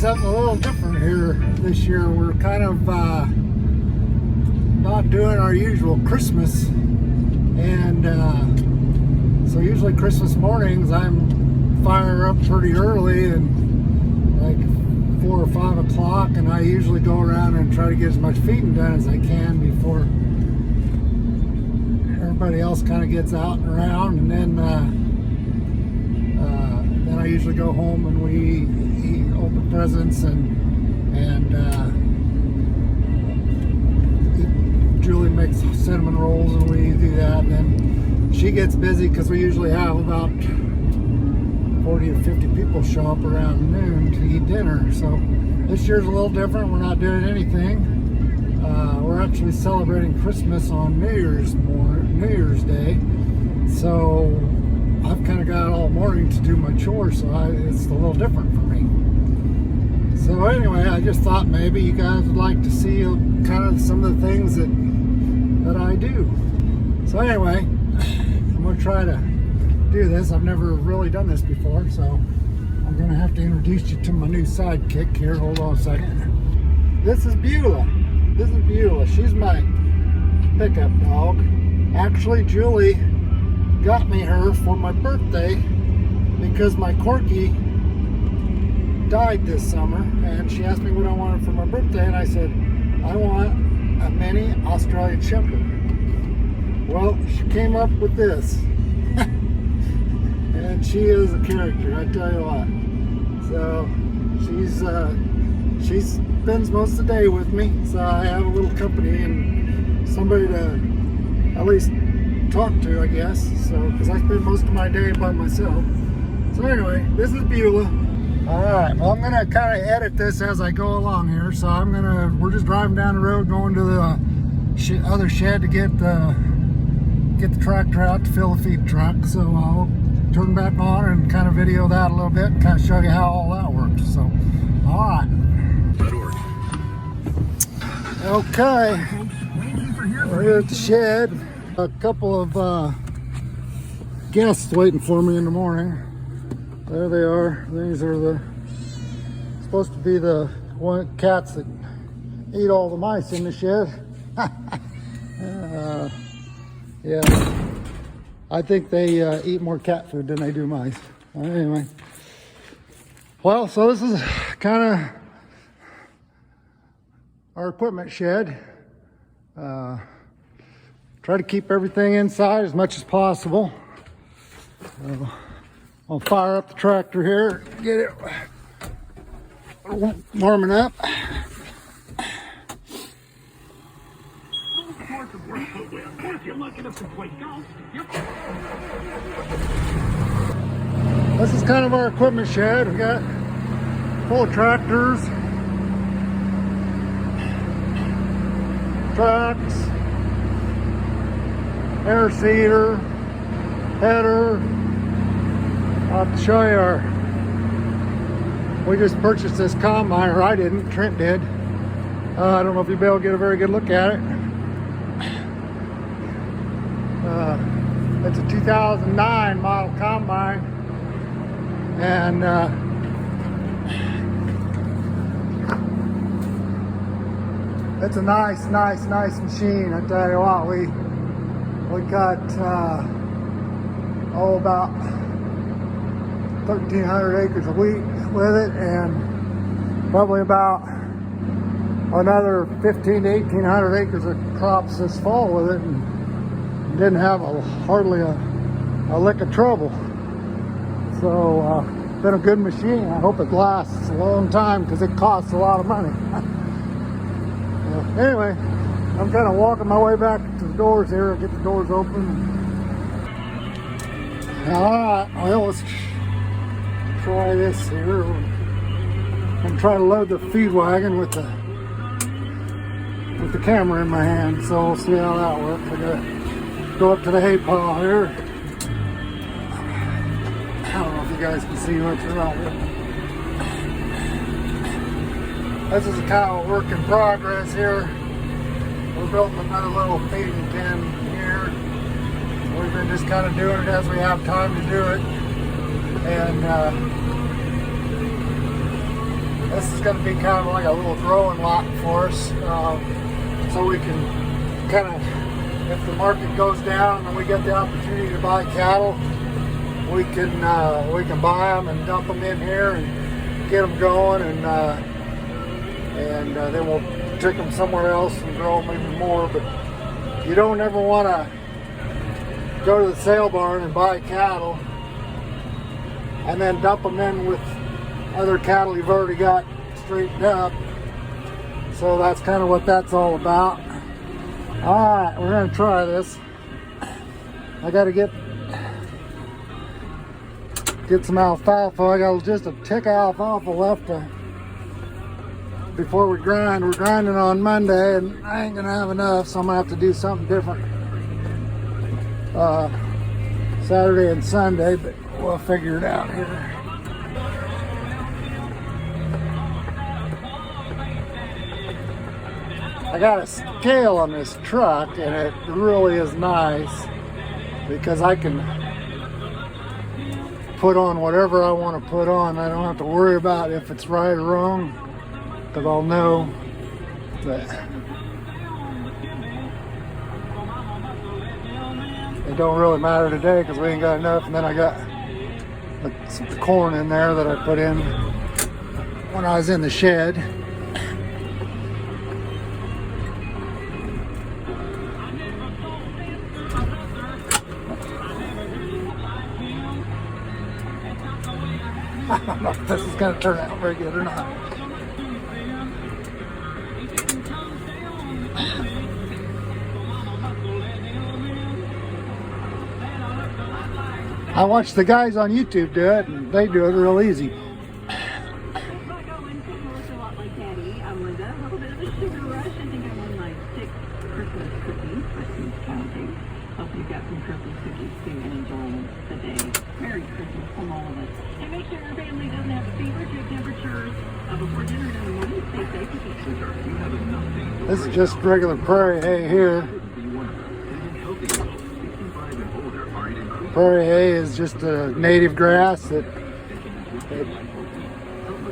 something a little different here this year. We're kind of not doing our usual Christmas, and so usually Christmas mornings I'm fire up pretty early and like 4 or 5 o'clock, and I usually go around and try to get as much feeding done as I can before everybody else kind of gets out and around, and then I usually go home and we open presents and Julie makes cinnamon rolls and we do that. And then she gets busy because we usually have about 40 or 50 people show up around noon to eat dinner. So this year's a little different. We're not doing anything. We're actually celebrating Christmas on New Year's Day. So I've kind of got all morning to do my chores, so it's a little different for me. So anyway, I just thought maybe you guys would like to see kind of some of the things that I do. So anyway, I'm going to try to do this. I've never really done this before, so I'm going to have to introduce you to my new sidekick here. Hold on a second. This is Beulah. She's my pickup dog. Actually, Julie got me her for my birthday because my Corky died this summer, and she asked me what I wanted for my birthday, and I said I want a mini Australian Shepherd. Well, she came up with this and she is a character, I tell you what. So she spends most of the day with me, so I have a little company and somebody to at least talk to, I guess. So because I spend most of my day by myself. So anyway, this is Beulah. All right, well, I'm gonna kind of edit this as I go along here. So we're just driving down the road, going to the other shed to get the tractor out to fill the feed truck. So I'll turn back on and kind of video that a little bit and kind of show you how all that works. So, all right. Okay, we're here at the shed. A couple of guests waiting for me in the morning. There they are. These are supposed to be the cats that eat all the mice in the shed. Yeah, I think they eat more cat food than they do mice. Anyway, well, so this is kind of our equipment shed. Try to keep everything inside as much as possible. I'll fire up the tractor here, get it warming up. This is kind of our equipment shed. We got full of tractors, trucks, air seeder, header. I'll have to show you we just purchased this combine, or I didn't, Trent did. I don't know if you'll be able to get a very good look at it. It's a 2009 model combine, and it's a nice machine. I tell you what, we got about 1,300 acres of wheat with it, and probably about another 1,500 to 1,800 acres of crops this fall with it, and didn't have hardly a lick of trouble. So it's been a good machine. I hope it lasts a long time because it costs a lot of money. Anyway, I'm kind of walking my way back to the doors here. I'll get the doors open. All right, well, let's try this here. I'm trying to load the feed wagon with the camera in my hand, so we'll see how that works. I gotta go up to the hay pile here. I don't know if you guys can see what's around here. This is kind of a work in progress here. We're building another little feeding pen here. We've been just kind of doing it as we have time to do it. And This is going to be kind of like a little growing lot for us, so we can kind of, if the market goes down and we get the opportunity to buy cattle, we can buy them and dump them in here and get them going, and then we'll take them somewhere else and grow them even more. But you don't ever want to go to the sale barn and buy cattle and then dump them in with other cattle you've already got straightened up. So that's kind of what that's all about. All right, we're gonna try this. I gotta get some alfalfa. I got just a tick of alfalfa left before we grind. We're grinding on Monday and I ain't gonna have enough, so I'm gonna have to do something different Saturday and Sunday, but we'll figure it out here. I got a scale on this truck and it really is nice because I can put on whatever I want to put on. I don't have to worry about if it's right or wrong because I'll know that it don't really matter today because we ain't got enough. And then I got some corn in there that I put in when I was in the shed. I don't know if this is going to turn out very good or not. I watch the guys on YouTube do it, and they do it real easy. Hope you've got some Christmas cookies too and enjoy the day. Merry Christmas from all of us. And make sure your family doesn't have fever, good temperatures before dinner in the morning. Stay safe and keep safe. This is just regular prairie hay here. Prairie hay is just a native grass that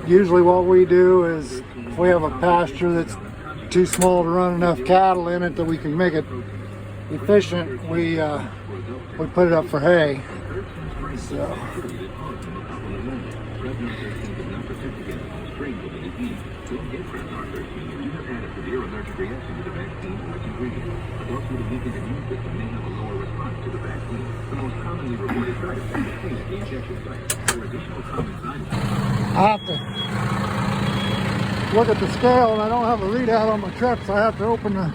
usually what we do is if we have a pasture that's too small to run enough cattle in it that we can make it efficient, we put it up for hay. So I have to look at the scale and I don't have a readout on my truck, so I have to open the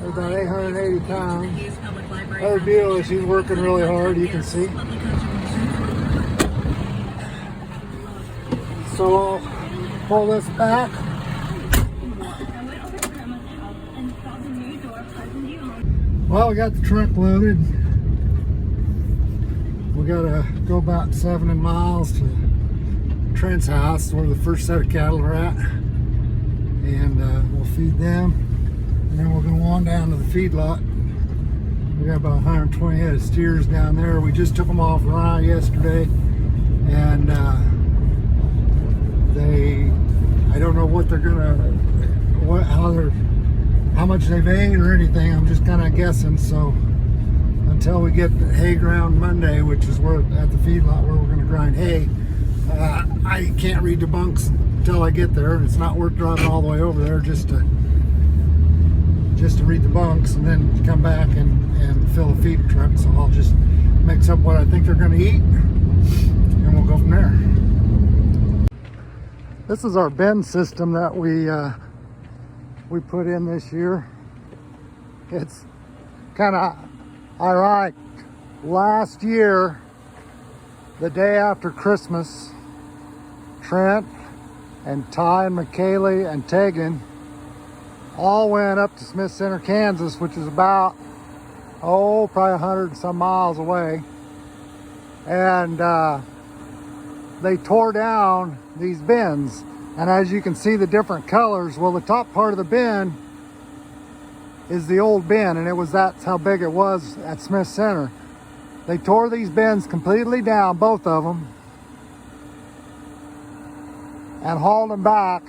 about 880 pounds. There's BEULAH, she's working really hard, you can see. So I'll pull this back. Well, we got the truck loaded. We gotta go about 7 miles to Trent's house, where the first set of cattle are at. And we'll feed them. And then we'll go on down to the feedlot. We got about 120 head of steers down there. We just took them off rye yesterday, and I don't know what they're gonna, how much they've ate or anything. I'm just kind of guessing. So until we get the hay ground Monday, which is where at the feedlot where we're gonna grind hay, I can't read the bunks until I get there. It's not worth driving all the way over there just to read the bunks and then come back and fill a feed truck. So I'll just mix up what I think they're going to eat and we'll go from there. This is our bin system that we put in this year. It's kind of ironic. Last year, the day after Christmas, Trent and Ty and McKaylee and Tegan all went up to Smith Center, Kansas, which is about, probably 100 and some miles away. And they tore down these bins. And as you can see the different colors, well, the top part of the bin is the old bin, and that's how big it was at Smith Center. They tore these bins completely down, both of them, and hauled them back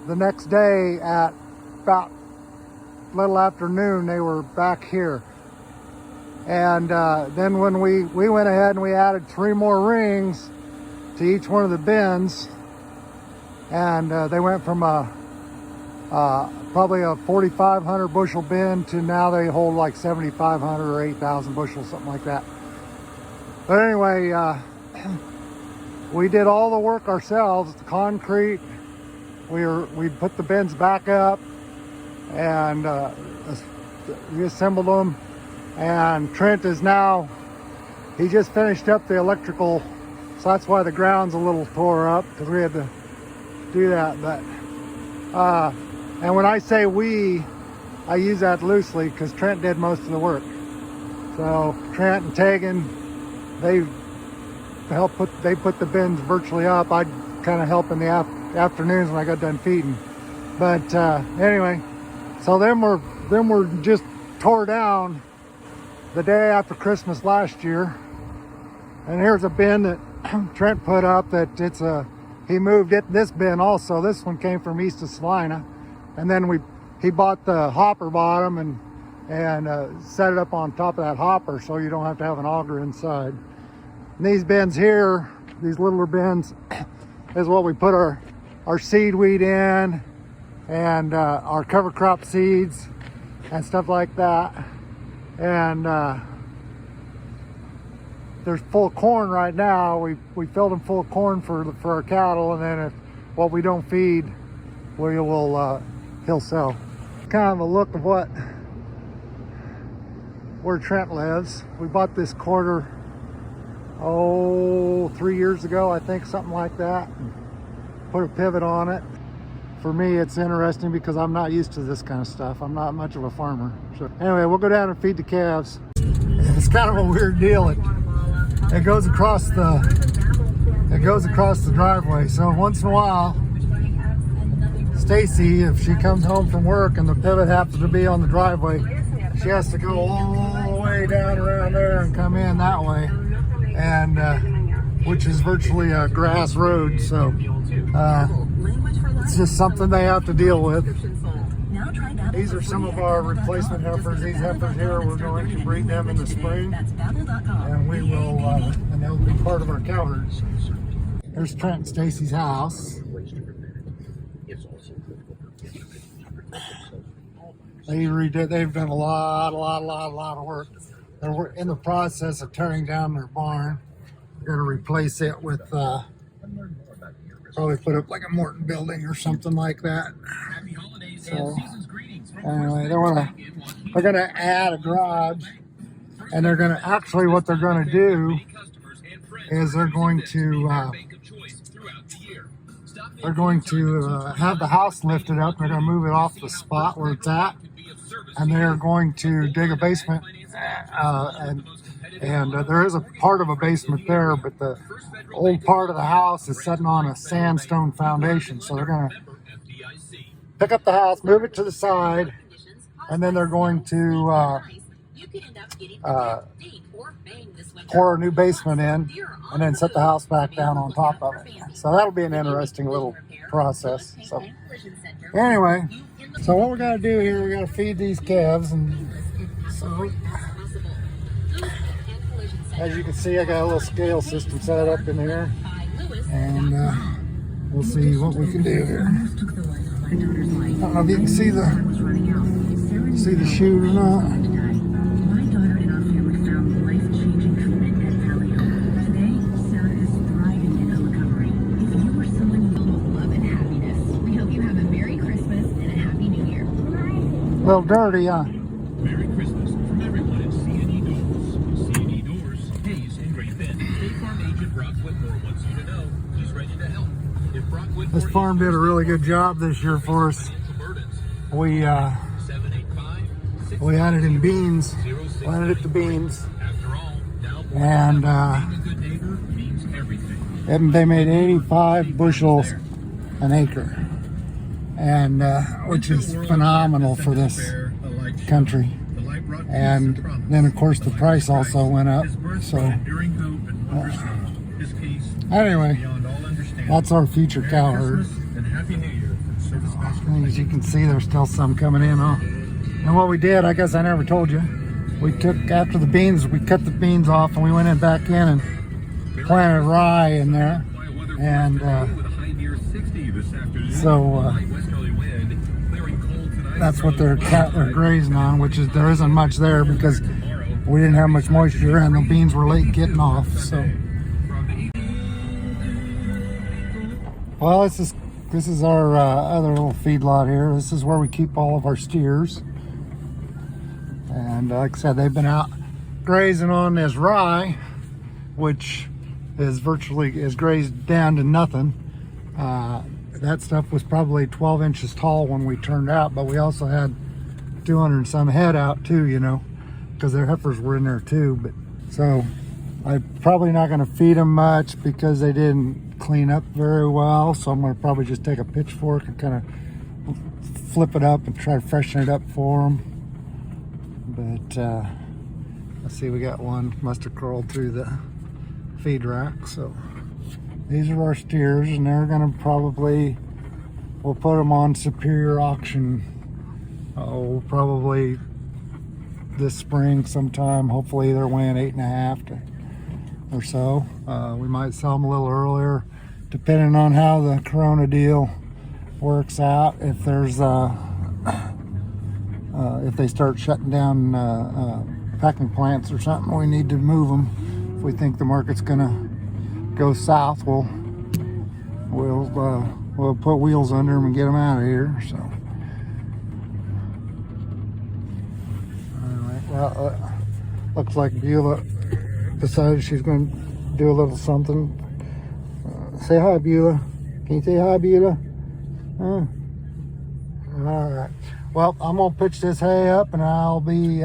the next day at about little after noon. They were back here. And then when we went ahead and we added 3 more rings to each one of the bins, and they went from probably a 4,500 bushel bin to now they hold like 7,500 or 8,000 bushels, something like that. But anyway, we did all the work ourselves, the concrete. We put the bins back up and reassembled them. And Trent is now, he just finished up the electrical, so that's why the ground's a little tore up, because we had to do that. But and when I say we, I use that loosely because Trent did most of the work. So Trent and Tegan, they put the bins virtually up. I'd kind of help in the afternoons when I got done feeding. But anyway, so them were just tore down the day after Christmas last year. And here's a bin that Trent put up that he moved this bin also. This one came from east of Salina. And then he bought the hopper bottom and set it up on top of that hopper so you don't have to have an auger inside. And these bins here, these littler bins, is what we put our seed weed in and our cover crop seeds and stuff like that. And there's full of corn right now. We filled them full of corn for our cattle, and then if what we don't feed, he'll sell. Kind of a look of where Trent lives. We bought this quarter 3 years ago, I think, something like that. Put a pivot on it. For me, it's interesting because I'm not used to this kind of stuff. I'm not much of a farmer. So anyway, we'll go down and feed the calves. It's kind of a weird deal. It goes across the driveway. So once in a while, Stacy, if she comes home from work and the pivot happens to be on the driveway, she has to go all the way down around there and come in that way, and which is virtually a grass road. So it's just something they have to deal with. These are some of our replacement heifers. These heifers here, we're going to breed them in the spring, and we will, and they'll be part of our cow herds. There's Trent and Stacy's house. They've done a lot of work. They're in the process of tearing down their barn. They're going to replace it with probably put up like a Morton building or something like that. So anyway, they're going to add a garage, and they're going to actually what they're going to do is they're going to have the house lifted up. They're going to move it off the spot where it's at, and they're going to dig a basement. And there is a part of a basement there, but the old part of the house is sitting on a sandstone foundation. So they're going to pick up the house, move it to the side, and then they're going to pour a new basement in, and then set the house back down on top of it. So that'll be an interesting little process. So anyway, so what we're gonna do here, we're gonna feed these calves, and so as you can see, I got a little scale system set up in here, and we'll see what we can do here. I don't know if you can see the chute or not. A little dirty, huh? Merry Christmas from everyone at C&E Doors. C&E Doors, Hayes, and Great Bend. State Farm Agent Brock Whitmore wants you to know he's ready to help. If Brock Whitmore This farm did a really good job this year for us. We added in beans. Planted it to beans. And they made 85 bushels an acre. And which is phenomenal for this country. And then of course the price also went up. So anyway, That's our future cow herd. And Happy New Year from Service Master. And as you can see, there's still some coming in, huh? And what we did, I guess I never told you, we took, after the beans, we cut the beans off and we went in back in and planted rye in there. And so that's what they're grazing on, which is, there isn't much there because we didn't have much moisture and the beans were late getting off. So, well, this is our other little feedlot here. This is where we keep all of our steers. And like I said, they've been out grazing on this rye, which is grazed down to nothing. That stuff was probably 12 inches tall when we turned out, but we also had 200 and some head out too, you know, because their heifers were in there too. But so I'm probably not going to feed them much because they didn't clean up very well. So I'm going to probably just take a pitchfork and kind of flip it up and try to freshen it up for them. But let's see, we got one must have crawled through the feed rack. So these are our steers, and they're gonna probably, we'll put them on superior auction probably this spring sometime. Hopefully they're weighing 8.5 or so. We might sell them a little earlier depending on how the corona deal works out. If there's if they start shutting down packing plants or something, we need to move them. If we think the market's gonna go south, we'll put wheels under them and get them out of here. So, all right. Well, looks like Beulah decided she's going to do a little something. Say hi, Beulah. Can you say hi, Beulah? All right. Well, I'm gonna pitch this hay up, and I'll be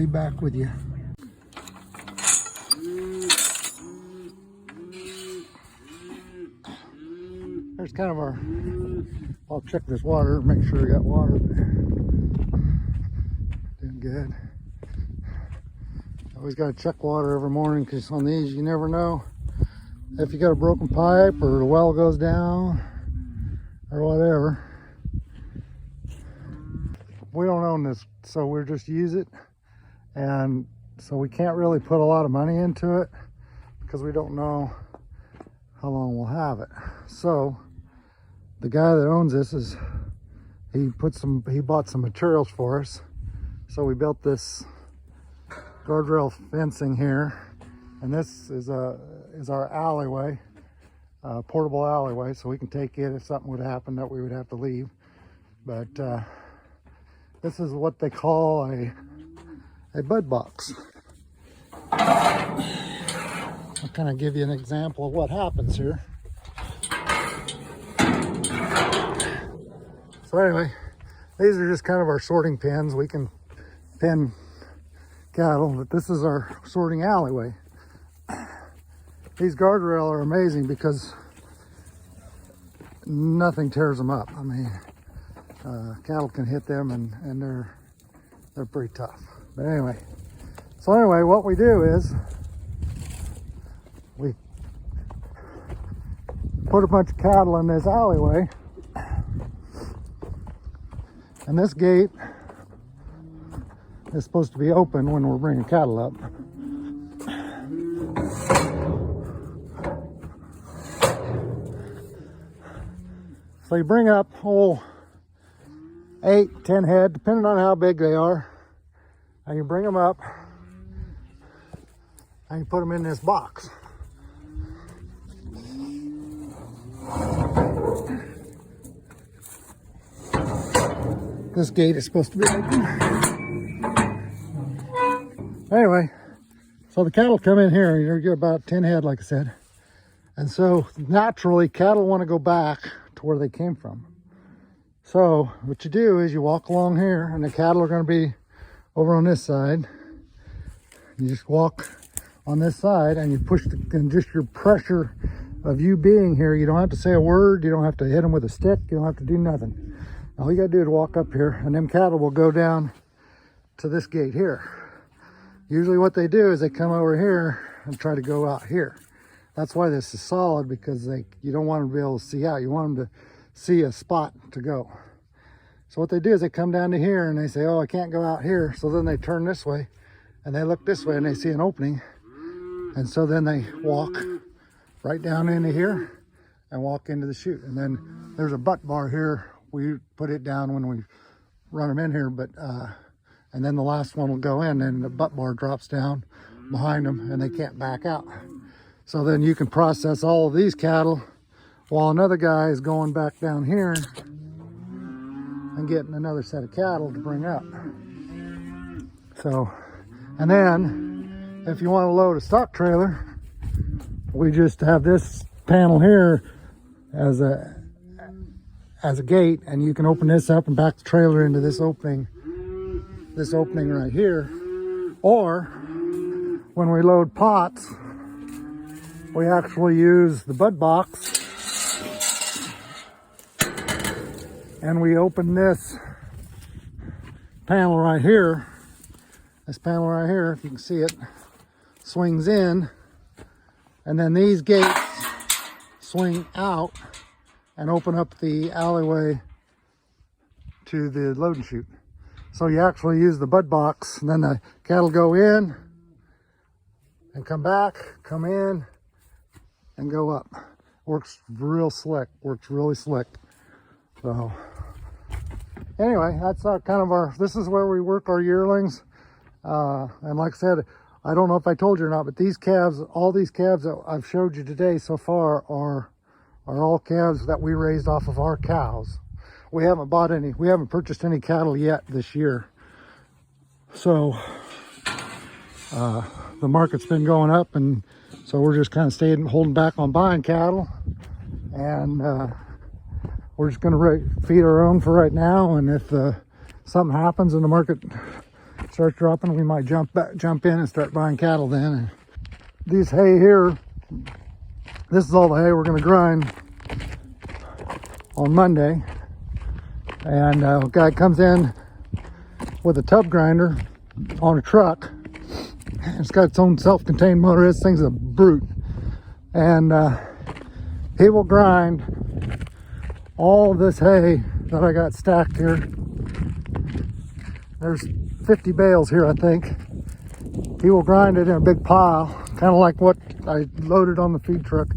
back with you. There's kind of our, I'll check this water, make sure we got water. Doing good. Always got to check water every morning, because on these you never know if you got a broken pipe or the well goes down or whatever. We don't own this, so we're just use it, and so we can't really put a lot of money into it because we don't know how long we'll have it. So the guy that owns this he bought some materials for us. So we built this guardrail fencing here, and this is our alleyway, portable alleyway, so we can take it if something would happen that we would have to leave. But this is what they call a bud box. I'll kind of give you an example of what happens here. So anyway, these are just kind of our sorting pens. We can pen cattle, but this is our sorting alleyway. These guardrails are amazing because nothing tears them up. I mean, cattle can hit them, and they're pretty tough. But anyway, what we do is we put a bunch of cattle in this alleyway, and this gate is supposed to be open when we're bringing cattle up. So you bring up 8, 10 head, depending on how big they are, and you bring them up and you put them in this box. This gate is supposed to be open. Anyway, so the cattle come in here, you get about 10 head, like I said. And so naturally, cattle want to go back to where they came from. So what you do is you walk along here, and the cattle are going to be over on this side. You just walk on this side, and you push and just your pressure of you being here, you don't have to say a word, you don't have to hit them with a stick, you don't have to do nothing. All you got to do is walk up here, and them cattle will go down to this gate here. Usually what they do is they come over here and try to go out here. That's why this is solid, because you don't want them to be able to see out. You want them to see a spot to go. So what they do is they come down to here and they say, oh, I can't go out here. So then they turn this way and they look this way and they see an opening. And so then they walk right down into here and walk into the chute. And then there's a butt bar here. We put it down when we run them in here, but and then the last one will go in and the butt bar drops down behind them and they can't back out. So then you can process all of these cattle while another guy is going back down here and getting another set of cattle to bring up. So, and then if you want to load a stock trailer, we just have this panel here as a gate, and you can open this up and back the trailer into this opening right here. Or when we load pots, we actually use the bud box and we open this panel right here. This panel right here, if you can see it, swings in, and then these gates swing out and open up the alleyway to the loading chute. So you actually use the bud box, and then the cattle go in and come back, come in and go up. Works real slick, works really slick. So anyway, that's this is where we work our yearlings. And like I said, I don't know if I told you or not, but these calves, all these calves that I've showed you today so far are all calves that we raised off of our cows. We haven't purchased any cattle yet this year. So the market's been going up, and so we're just kind of holding back on buying cattle, and we're just going to feed our own for right now. And if something happens and the market starts dropping, we might jump in and start buying cattle then. And these hay here, this is all the hay we're going to grind on Monday. And a guy comes in with a tub grinder on a truck. It's got its own self-contained motor. This thing's a brute. And he will grind all of this hay that I got stacked here. There's 50 bales here, I think. He will grind it in a big pile, kind of like what I loaded on the feed truck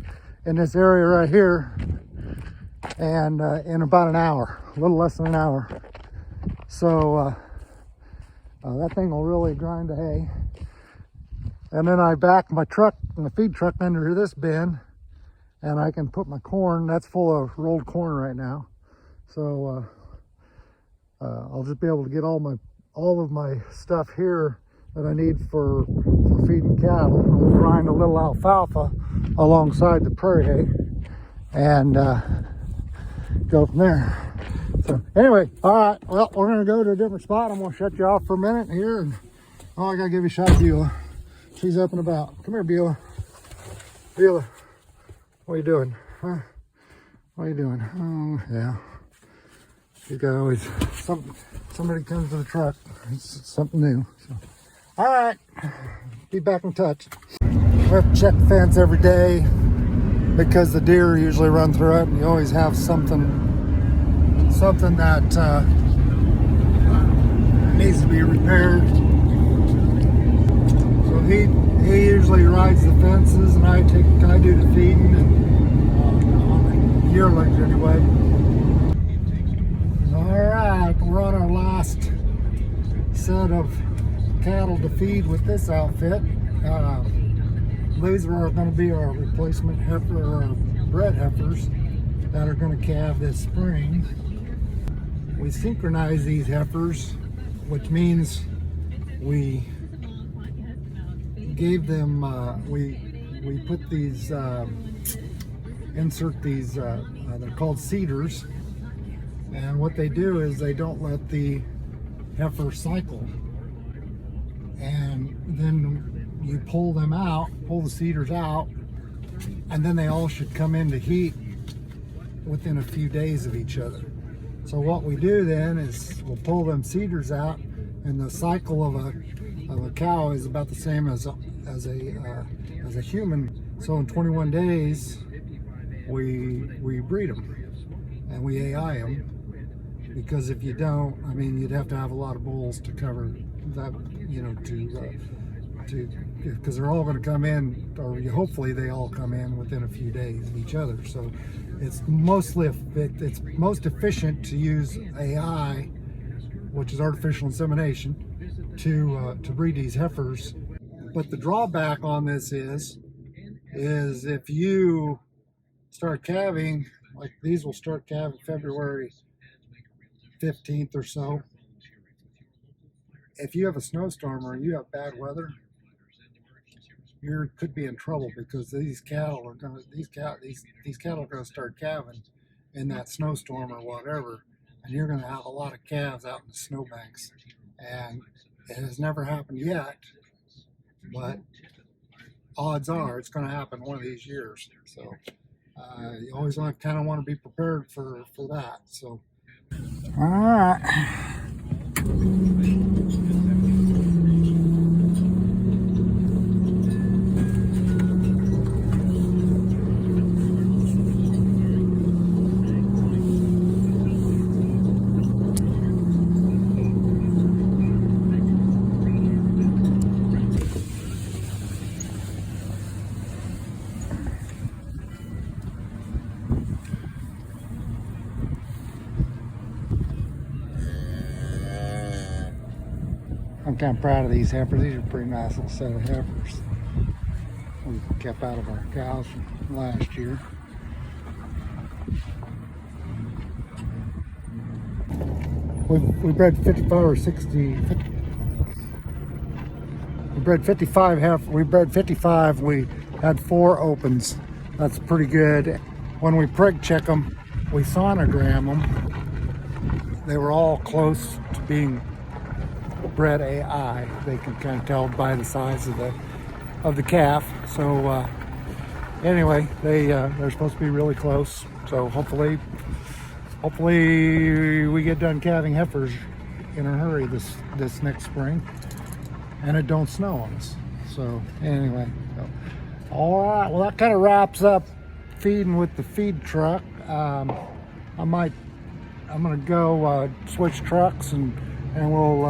in this area right here, and in about an hour, a little less than an hour. So that thing will really grind the hay. And then I back my feed truck under this bin, and I can put my corn. That's full of rolled corn right now. So I'll just be able to get all of my stuff here that I need for feeding cattle. And we'll grind a little alfalfa alongside the prairie hay and go from there. So anyway, all right, well, we're gonna go to a different spot. I'm gonna shut you off for a minute here, and I gotta give you a shot of Beulah. She's up and about. Come here, Beulah. Beulah, what are you doing? Huh? What are you doing? Oh, yeah. You got always somebody comes to the truck. It's something new. So, all right, be back in touch. We have to check the fence every day because the deer usually run through it, and you always have something that needs to be repaired. So he usually rides the fences, and I do the feeding, and on the yearlings anyway. All right, we're on our last set of cattle to feed with this outfit. These are going to be our replacement bred heifers that are going to calve this spring. We synchronize these heifers, which means we gave them, we put these, insert these, they're called seeders. And what they do is they don't let the heifer cycle. And then you pull them out, pull the seeders out, and then they all should come into heat within a few days of each other. So what we do then is we'll pull them seeders out, and the cycle of a cow is about the same as a human So in 21 days, we breed them and we AI them. Because if you don't, I mean, you'd have to have a lot of bulls to cover that, you know, because they're all going to come in, or hopefully they all come in within a few days of each other. So it's most efficient to use AI, which is artificial insemination, to breed these heifers. But the drawback on this is if you start calving, like these will start calving February 15th or so. If you have a snowstorm or you have bad weather, you could be in trouble, because these cattle are gonna start calving in that snowstorm or whatever, and you're gonna have a lot of calves out in the snowbanks. And it has never happened yet, but odds are it's going to happen one of these years. So you always kind of want to be prepared for that. So, all right. I'm kind of proud of these heifers. These are a pretty nice little set of heifers we kept out of our cows from last year. We bred 55 or 60. We bred 55 heifers. We bred 55. We had 4 opens. That's pretty good. When we preg check them, we sonogram them. They were all close to being bred AI. They can kind of tell by the size of the calf. So anyway, they're supposed to be really close. So hopefully we get done calving heifers in a hurry this next spring, and it don't snow on us. So anyway, all right. Well, that kind of wraps up feeding with the feed truck. I'm gonna go switch trucks and we'll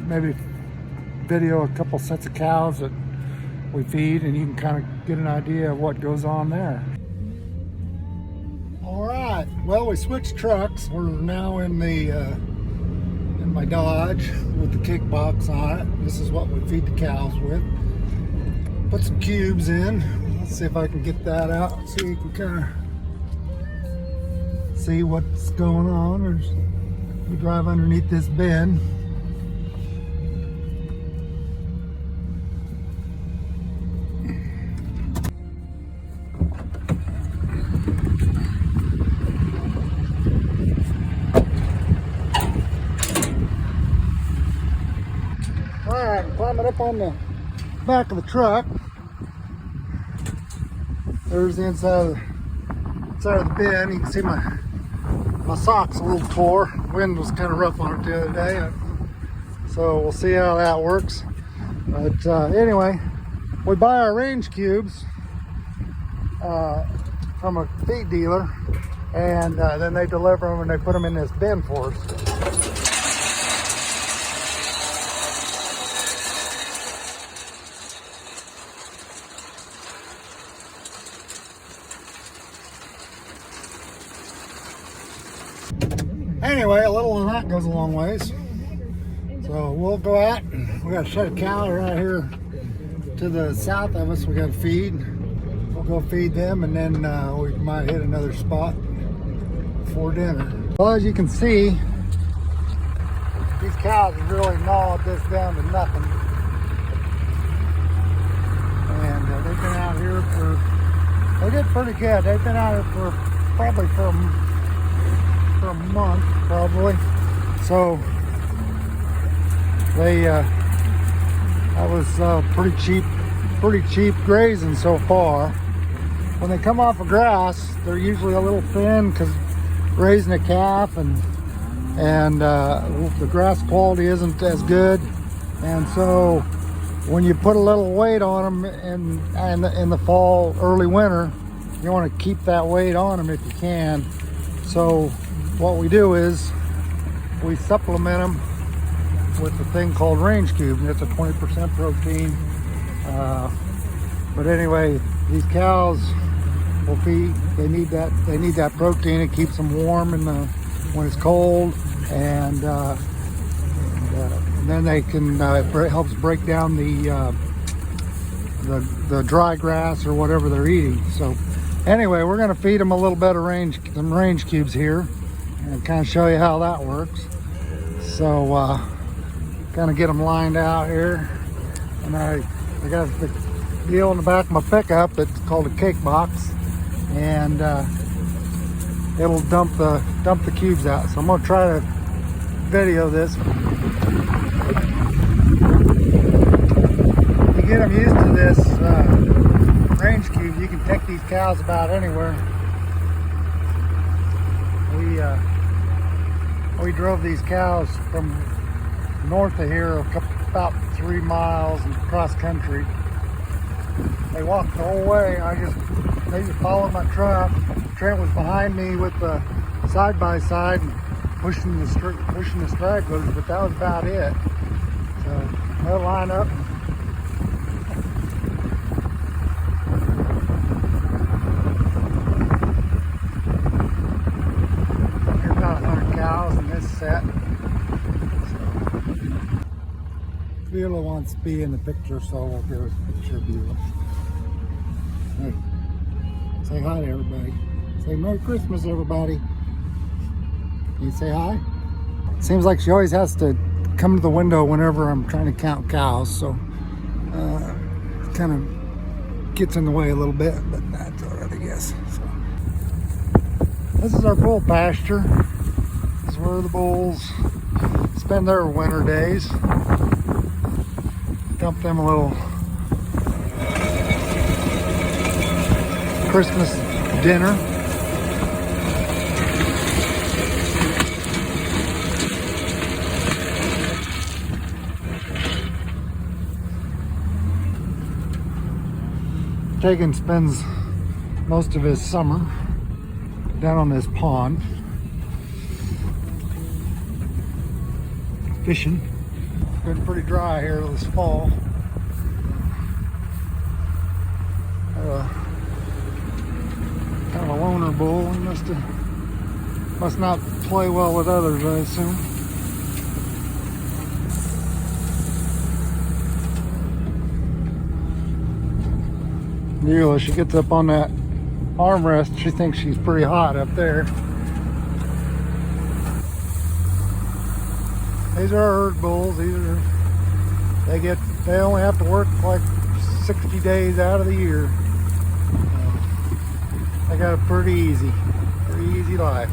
maybe video a couple sets of cows that we feed, and you can kind of get an idea of what goes on there. All right, well, we switched trucks. We're now in my Dodge with the kick box on it. This is what we feed the cows with. Put some cubes in. Let's see if I can get that out so you can kind of see what's going on. We drive underneath this bin. All right, climb it up on the back of the truck. There's the inside of the bin. You can see my sock's a little tore. Wind was kind of rough on it the other day, so we'll see how that works. But anyway, we buy our range cubes from a feed dealer, and then they deliver them and they put them in this bin for us. Anyway, a little of that goes a long ways. So we'll go out, and we got a shed of cow right here to the south of us we got to feed. We'll go feed them, and then we might hit another spot for dinner. Well, as you can see, these cows have really gnawed this down to nothing. And they've been out here they did pretty good. They've been out here for probably for a month, probably. So that was pretty cheap grazing so far. When they come off of grass, they're usually a little thin because raising a calf and the grass quality isn't as good, and so when you put a little weight on them in the fall, early winter, you want to keep that weight on them if you can. So what we do is we supplement them with a thing called range cube, and it's a 20% protein. But anyway, these cows will feed. They need that protein. It keeps them warm when it's cold, and then they can it helps break down the dry grass or whatever they're eating. So anyway, we're going to feed them a little bit of some range cubes here, and kind of show you how that works. So kind of get them lined out here, and I got the deal in the back of my pickup. It's called a cake box, and it'll dump the cubes out. So I'm going to try to video this. You get them used to this range cube, you can take these cows about anywhere. We drove these cows from north of here about 3 miles and cross country. They walked the whole way. They just followed my truck. Trent was behind me with the side by side and pushing the stragglers, but that was about it. So they'll line up. Here's about 100 cows in this set. Beulah wants to be in the picture, so we'll give a picture of Beulah. Hey, say hi to everybody. Say Merry Christmas, everybody. Can you say hi? Seems like she always has to come to the window whenever I'm trying to count cows, so it kind of gets in the way a little bit, but that's all right, I guess. So this is our bull pasture. This is where the bulls spend their winter days. Dump them a little Christmas dinner. Tegan spends most of his summer down on this pond fishing. It's been pretty dry here this fall. Kind of a loner bull. He must not play well with others, I assume. Beulah, she gets up on that armrest. She thinks she's pretty hot up there. These are herd bulls. They only have to work like 60 days out of the year. They got a pretty easy life.